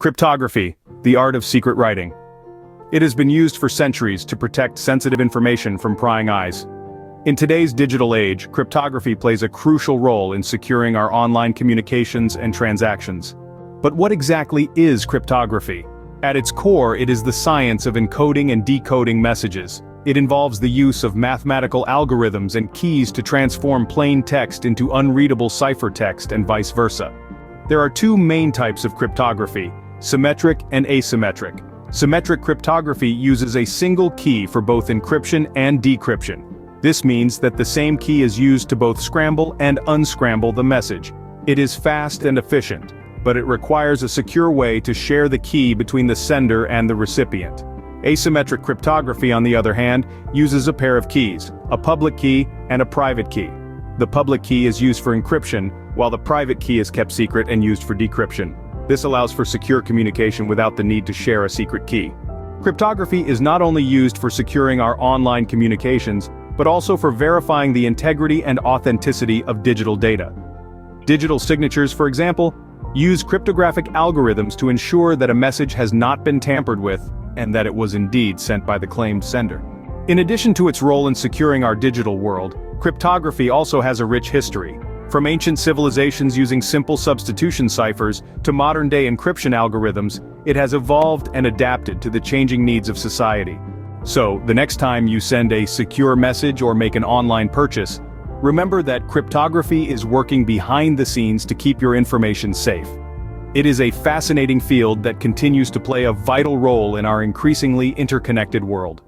Cryptography, the art of secret writing. It has been used for centuries to protect sensitive information from prying eyes. In today's digital age, cryptography plays a crucial role in securing our online communications and transactions. But what exactly is cryptography? At its core, it is the science of encoding and decoding messages. It involves the use of mathematical algorithms and keys to transform plain text into unreadable ciphertext and vice versa. There are two main types of cryptography: symmetric and asymmetric. Symmetric cryptography uses a single key for both encryption and decryption. This means that the same key is used to both scramble and unscramble the message. It is fast and efficient, but it requires a secure way to share the key between the sender and the recipient. Asymmetric cryptography, on the other hand, uses a pair of keys, a public key and a private key. The public key is used for encryption, while the private key is kept secret and used for decryption. This allows for secure communication without the need to share a secret key. Cryptography is not only used for securing our online communications, but also for verifying the integrity and authenticity of digital data. Digital signatures, for example, use cryptographic algorithms to ensure that a message has not been tampered with and that it was indeed sent by the claimed sender. In addition to its role in securing our digital world, cryptography also has a rich history. From ancient civilizations using simple substitution ciphers to modern-day encryption algorithms, it has evolved and adapted to the changing needs of society. So, the next time you send a secure message or make an online purchase, remember that cryptography is working behind the scenes to keep your information safe. It is a fascinating field that continues to play a vital role in our increasingly interconnected world.